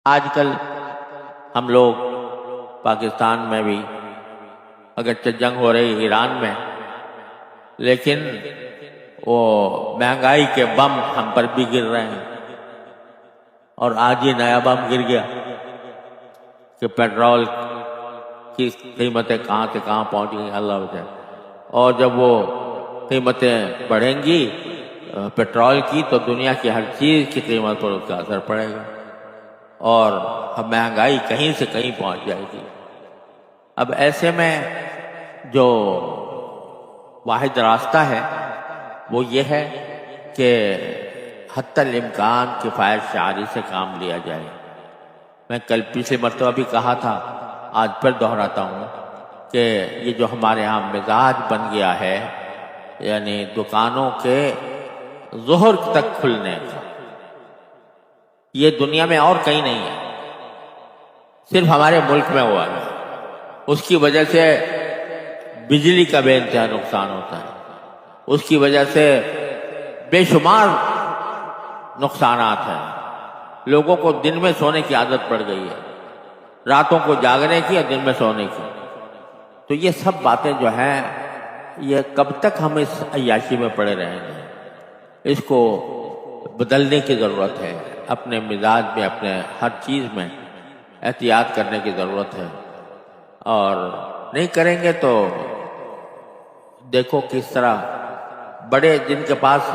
آج کل ہم لوگ پاکستان میں بھی اگرچہ جنگ ہو رہی ایران میں، لیکن وہ مہنگائی کے بم ہم پر بھی گر رہے ہیں. اور آج یہ نیا بم گر گیا کہ پیٹرول کی قیمتیں کہاں سے کہاں پہنچ گئی، اللہ بچائے. اور جب وہ قیمتیں بڑھیں گی پیٹرول کی تو دنیا کی ہر چیز کی قیمت پر اس کا اثر پڑے گا اور مہنگائی کہیں سے کہیں پہنچ جائے گی. اب ایسے میں جو واحد راستہ ہے وہ یہ ہے کہ حتی الامکان کفایت شعاری سے کام لیا جائے. میں کل پچھلے مرتبہ بھی کہا تھا، آج پھر دہراتا ہوں کہ یہ جو ہمارے ہاں مزاج بن گیا ہے، یعنی دکانوں کے ظہر تک کھلنے کا، یہ دنیا میں اور کہیں نہیں ہے، صرف ہمارے ملک میں ہوا ہے. اس کی وجہ سے بجلی کا بے انتہا نقصان ہوتا ہے، اس کی وجہ سے بے شمار نقصانات ہیں. لوگوں کو دن میں سونے کی عادت پڑ گئی ہے، راتوں کو جاگنے کی اور دن میں سونے کی. تو یہ سب باتیں جو ہیں یہ کب تک ہم اس عیاشی میں پڑے رہیں گے؟ اس کو بدلنے کی ضرورت ہے. اپنے مزاج میں، اپنے ہر چیز میں احتیاط کرنے کی ضرورت ہے. اور نہیں کریں گے تو دیکھو کس طرح بڑے جن کے پاس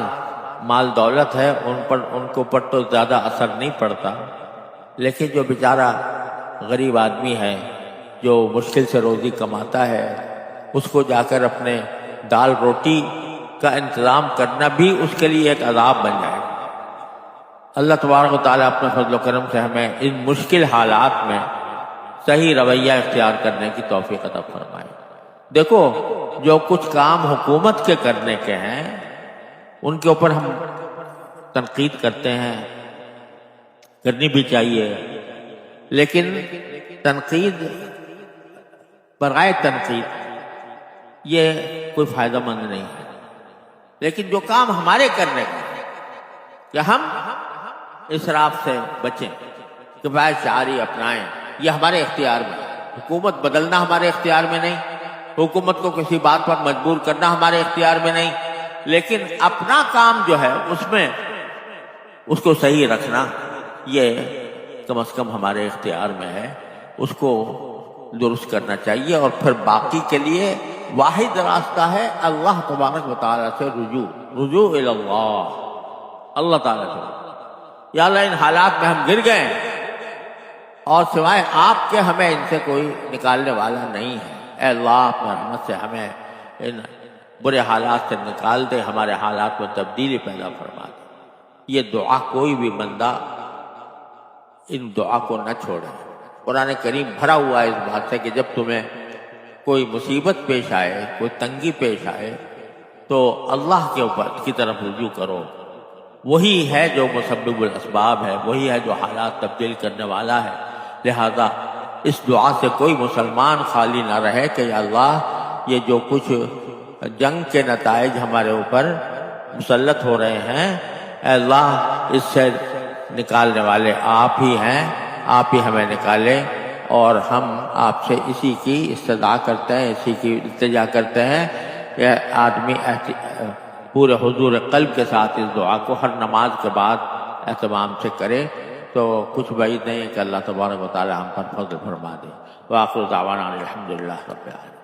مال دولت ہے ان کے اوپر تو زیادہ اثر نہیں پڑتا، لیکن جو بیچارہ غریب آدمی ہے جو مشکل سے روزی کماتا ہے، اس کو جا کر اپنے دال روٹی کا انتظام کرنا بھی اس کے لیے ایک عذاب بن جائے گا. اللہ تبارک و تعالیٰ اپنے فضل و کرم سے ہمیں ان مشکل حالات میں صحیح رویہ اختیار کرنے کی توفیق عطا فرمائے. دیکھو جو کچھ کام حکومت کے کرنے کے ہیں ان کے اوپر ہم تنقید کرتے ہیں، کرنی بھی چاہیے، لیکن تنقید برائے تنقید یہ کوئی فائدہ مند نہیں ہے. لیکن جو کام ہمارے کرنے کا کہ ہم اسراف سے بچیں، کفایت شعاری اپنائیں، یہ ہمارے اختیار میں. حکومت بدلنا ہمارے اختیار میں نہیں، حکومت کو کسی بات پر مجبور کرنا ہمارے اختیار میں نہیں، لیکن اپنا کام جو ہے اس میں اس کو صحیح رکھنا یہ کم از کم ہمارے اختیار میں ہے. اس کو درست کرنا چاہیے. اور پھر باقی کے لیے واحد راستہ ہے اللہ تبارک و تعالیٰ سے رجوع الی اللہ. اللہ تعالیٰ سے یا اللہ ان حالات میں ہم گر گئے اور سوائے آپ کے ہمیں ان سے کوئی نکالنے والا نہیں ہے. اے اللہ اپنے رحمت سے ہمیں ان برے حالات سے نکال دے، ہمارے حالات میں تبدیلی پیدا فرما دے. یہ دعا کوئی بھی بندہ ان دعا کو نہ چھوڑے. قرآن کریم بھرا ہوا ہے اس بات سے کہ جب تمہیں کوئی مصیبت پیش آئے، کوئی تنگی پیش آئے تو اللہ کے اوپر کی طرف رجوع کرو. وہی ہے جو مسبب الاسباب ہے، وہی ہے جو حالات تبدیل کرنے والا ہے. لہذا اس دعا سے کوئی مسلمان خالی نہ رہے کہ یا اللہ یہ جو کچھ جنگ کے نتائج ہمارے اوپر مسلط ہو رہے ہیں، اے اللہ اس سے نکالنے والے آپ ہی ہیں، آپ ہی ہمیں نکالیں. اور ہم آپ سے اسی کی استدعا کرتے ہیں، اسی کی التجا کرتے ہیں کہ آدمی پورے حضور قلب کے ساتھ اس دعا کو ہر نماز کے بعد اہتمام سے کرے تو کچھ بعید نہیں کہ اللہ تبارک و تعالی ہم پر فضل فرما دے. وآخر دعوانا الحمدللہ رب العالمین.